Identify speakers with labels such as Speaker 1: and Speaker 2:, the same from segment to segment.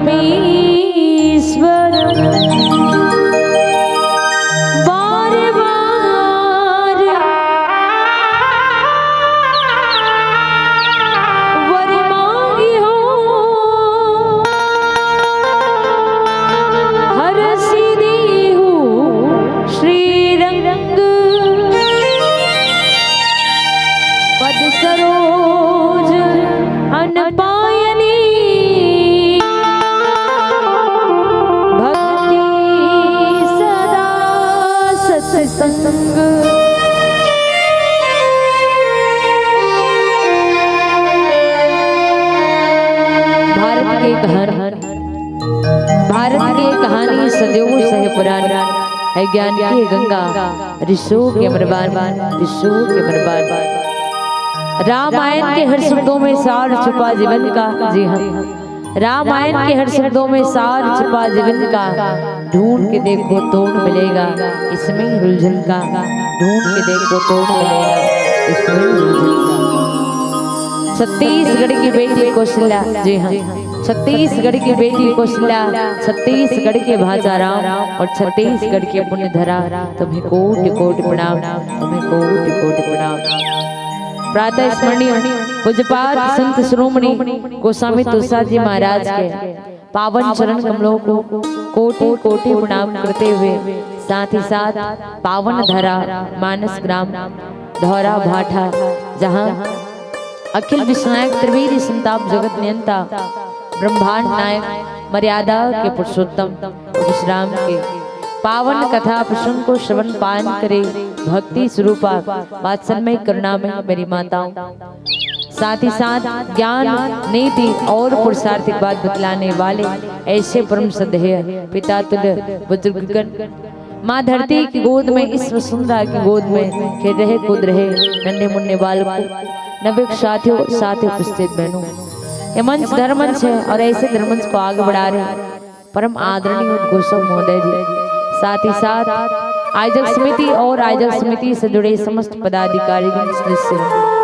Speaker 1: परमेश्वर बार बार वर मांगी हो हर सीधी हो श्रीरंग पद सरोज अनपायनी भक्ति सदा सत्संग भारत की कहानी सदैव सह पुरानी है। ज्ञान की गंगा ऋषियों के मरबान ऋषियों के मरबान। रामायण के हर शब्दों में सार छुपा जीवन का। जी हाँ, रामायण के हर शब्दों में सार छुपा जीवन का। ढूंढ के देखो तोड़ मिलेगा इसमें उलझन का। ढूंढ के देखो तोड़ मिलेगा इसमें उलझन का। छत्तीसगढ़ की बेटी कौशल्या। जी हाँ, छत्तीसगढ़ की बेटी कौशल्या, छत्तीसगढ़ के भाजा राम और छत्तीसगढ़ के पुण्य धरा। तुम्हें कोटि कोटि प्रणाम, तुम्हें कोटि कोटि प्रणाम। प्रातः स्मरणीय पूज्यपाद संत शिरोमणि गोस्वामी तुलसीदास जी महाराज के पावन चरण कमलों को कोटि कोटि प्रणाम करते हुए, साथ ही साथ पावन धरा मानस ग्राम धौरा भाठा, जहाँ अखिल विश्वनायक त्रिवेदी संताप जगत नियंता ब्रह्मांड नायक मर्यादा के पुरुषोत्तम विश्राम के पावन कथा प्रसंग को श्रवण पान करे भक्ति स्वरूपा वात्सल्यमय करुणा में मेरी माताओं, साथ ही साथ ज्ञान नीति और पुरुषार्थिक बात बतलाने वाले ऐसे परम श्रद्धेय पिता तुल्य बुजुर्गगण, माँ धरती की गोद में इस वसुंधरा की गोद में खेल रहे कूद रहे नन्हे मुन्ने बालकों, नवयुवक साथियों, साथ ही उपस्थित बहनों। ये मंच धर्मंच है और ऐसे धर्मंच को आगे बढ़ा रहे परम आदरणीय गोस्वामी महोदय जी, साथ ही साथ आयोजक समिति और आयोजक समिति से जुड़े समस्त पदाधिकारीगण सदस्य,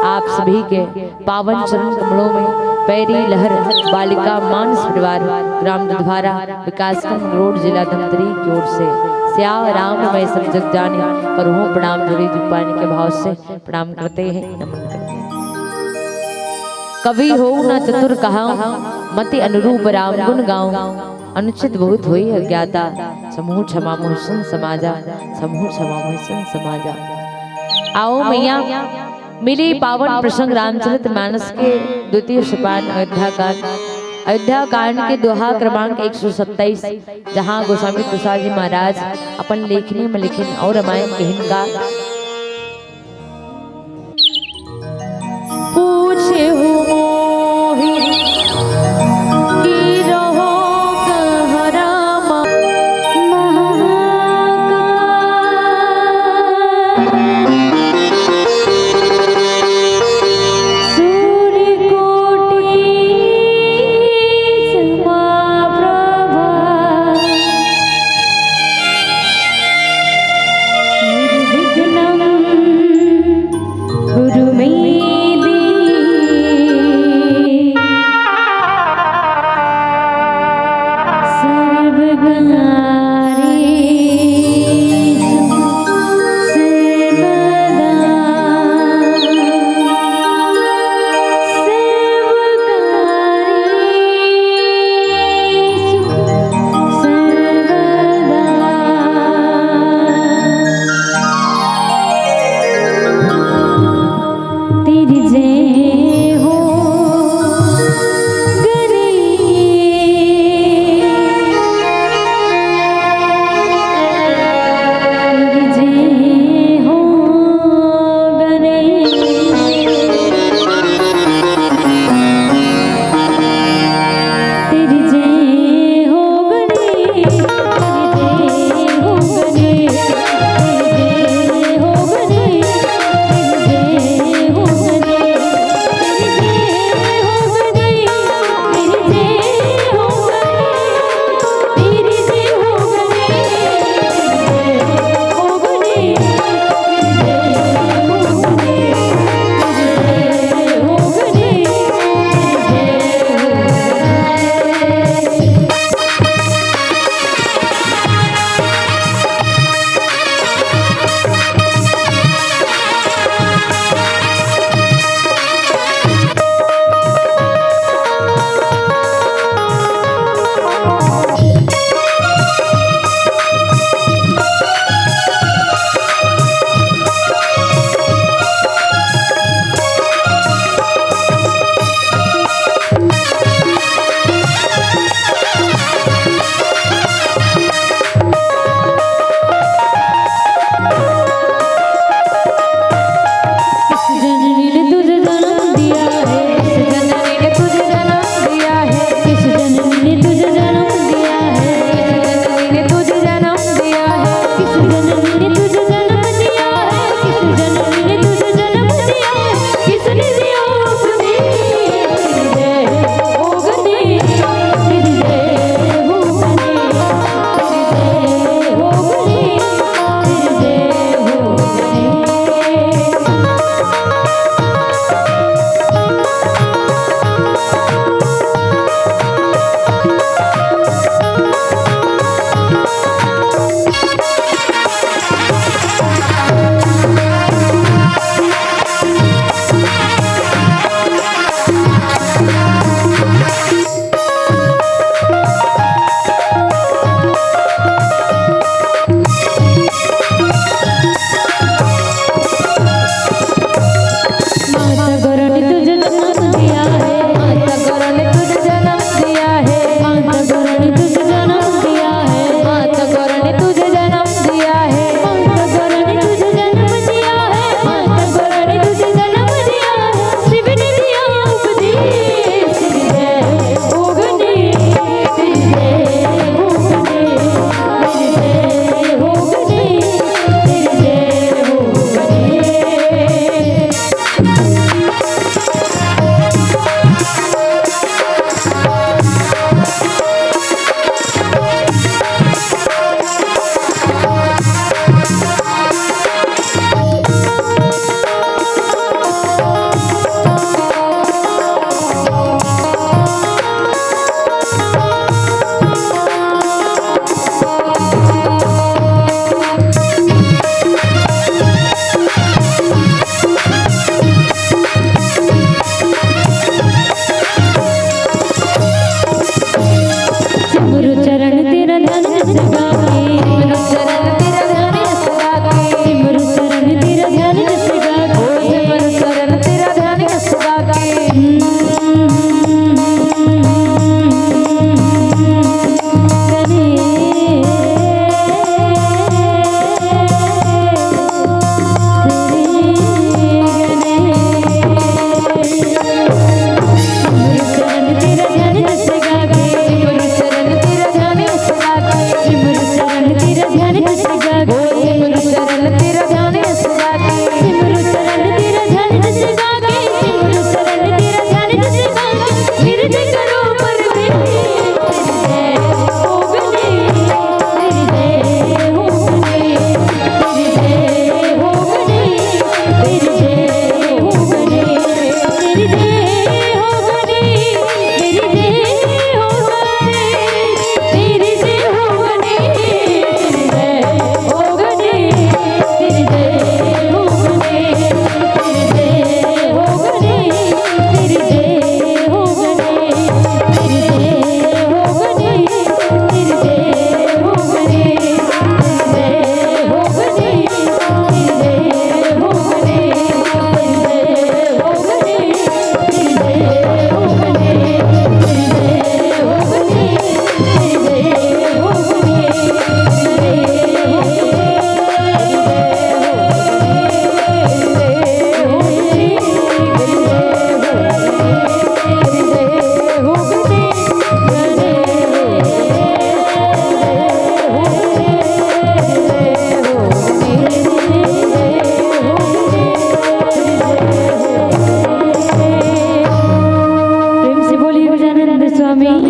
Speaker 1: आप सभी के पावन चरण कमलों में पैरी लहर बालिका मानस परिवार ग्राम दुधवारा विकासखंड रोड जिला धमतरी की ओर से श्या राम मैं सब जग जाने करूँ प्रणाम जोड़ी दीपानी के भाव से प्रणाम करते हैं, नमन करते हैं। कवि हो न चतुर कहा मति अनुरूप राम गुण गाऊं, अनुचित बहुत हुई अज्ञाता समूह क्षमा मोहसन समाजा, समूह क्षमा मोहसन समाजा। आओ मैया मिली पावन प्रसंग रामचरित मानस के द्वितीय सोपान अयोध्या कांड के दोहा क्रमांक 127, जहाँ गोस्वामी तुलसीदास जी महाराज अपन लेखनी में लिखिन और रामायण के हिंगा पूछे हो मोहि की रहो कहरामा सूर्य कोटि समप्रभा निर्विघ्नं गुरु मे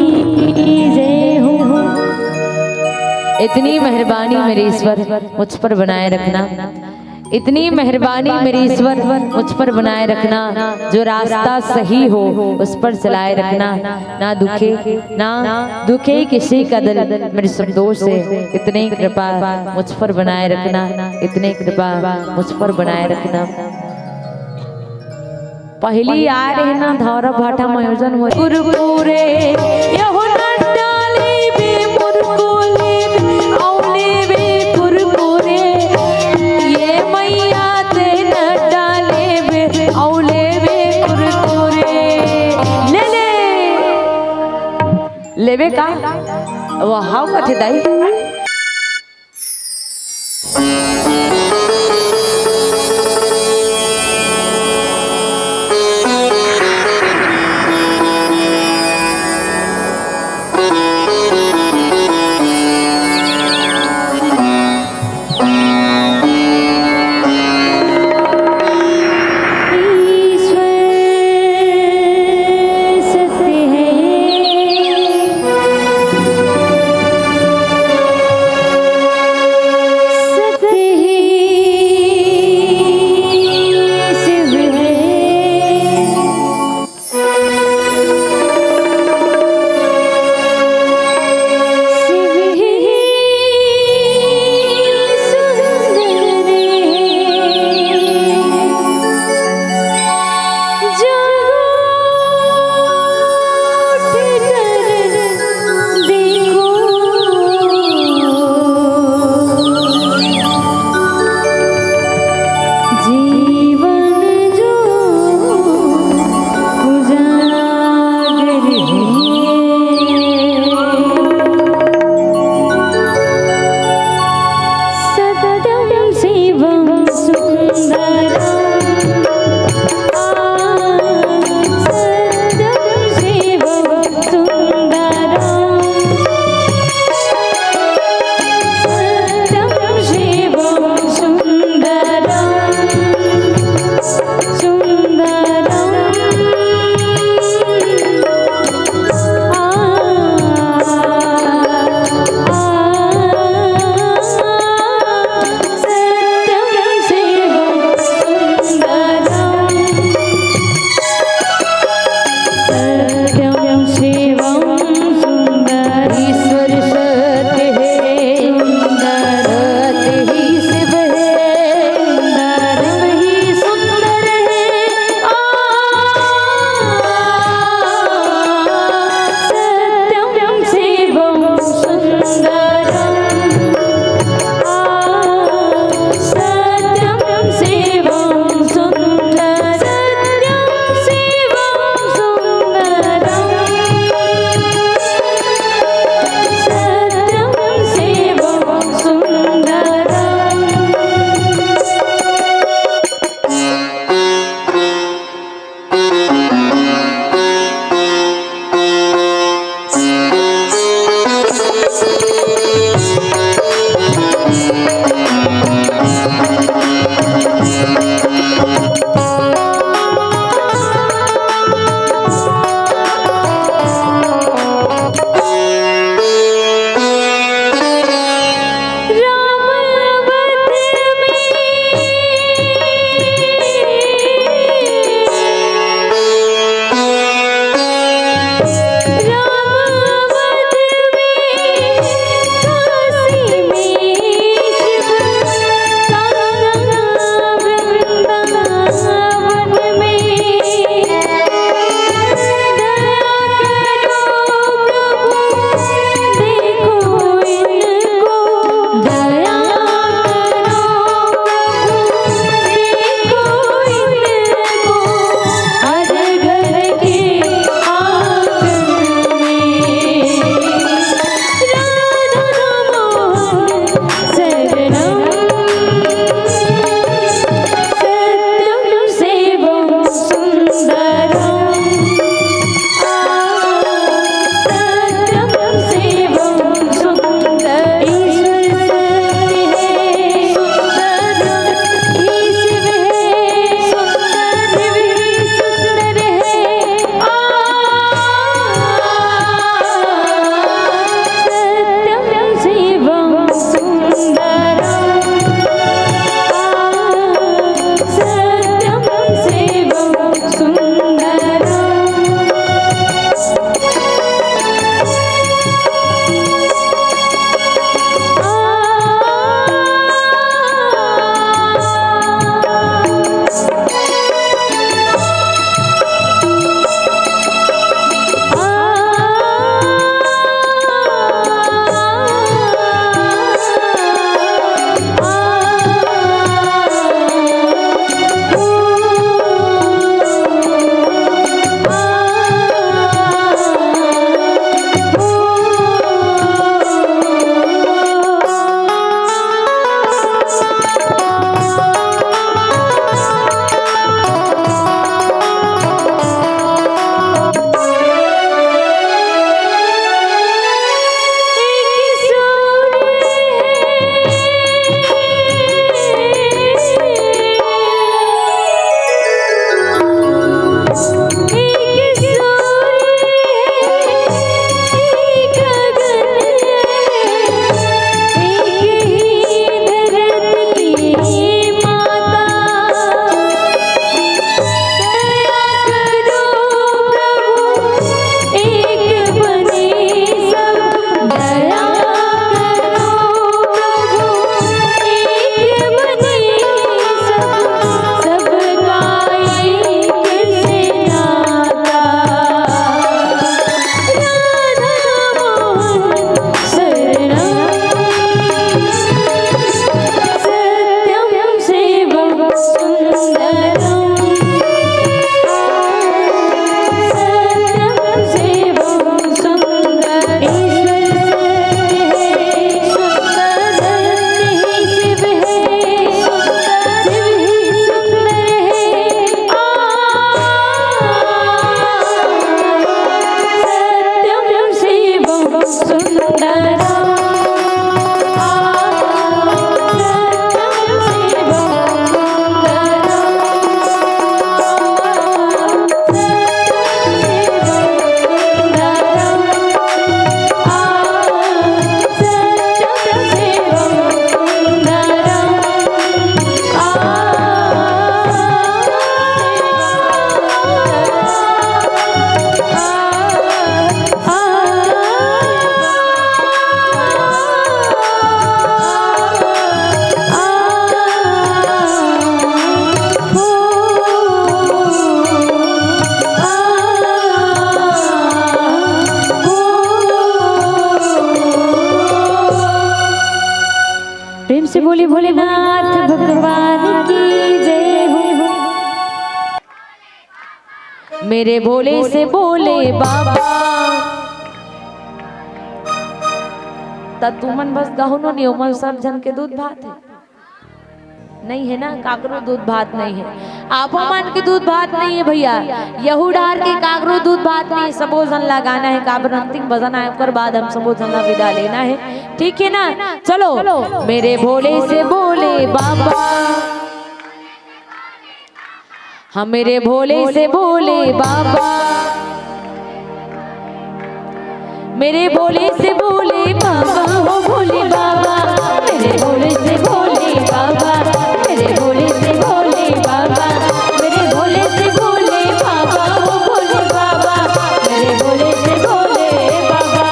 Speaker 1: जय हो। इतनी मेहरबानी मेरे ईश्वर मुझ पर बनाए रखना, इतनी मेहरबानी मेरे ईश्वर मुझ पर बनाए रखना, जो रास्ता सही हो उस पर चलाए रखना, ना दुखे किसी का दिल मेरे सब दोष से, इतनी कृपा मुझ पर बनाए रखना, इतनी कृपा मुझ पर बनाए रखना। पहली आ रहे ना धौरा भाटा मयोजन हो गुरुपुरे यहो नटाले बे मुरकोले औले बे गुरुपुरे ये मैया ते नटाले बे औले बे गुरुपुरे ले लेवे का वो हाउ कथे दाई बोले भोलेनाथ भगवान की जय हो। मेरे भोले से बोले बाबा तुमन बस गहुनो नहीं उमल सब जन के दूध भात है नहीं है ना, काकरो दूध भात नहीं है, आप मन के दूध भात नहीं है भैया, यहूडार के काकरो दूध भात नहीं। सबो जन ला गाना है, काबर अंतिम भजन आए कर बाद हम सबो जन ला विदा लेना है, ठीक है ना। चलो मेरे भोले से बोले बाबा, हम मेरे भोले से बोले बाबा, मेरे भोले से बोले बाबा, हो भोले बाबा, मेरे भोले से बोले बाबा, मेरे भोले से बोले बाबा, मेरे भोले से बोले बाबा, हो भोले बाबा, मेरे भोले से बोले बाबा।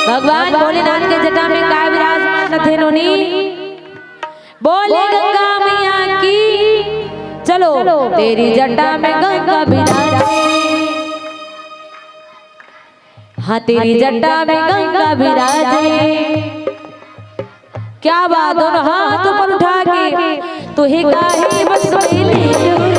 Speaker 1: भगवान भोलेनाथ के जटा में काय विराजमान थे नोनी, बोले गंगा मैया की। चलो तेरी जटा में गंगा विराजे, हाँ तेरी जटा में गंगा विराजे। क्या बात, दोनों हाथ ऊपर उठा के तुहे काहे बस में ले लो।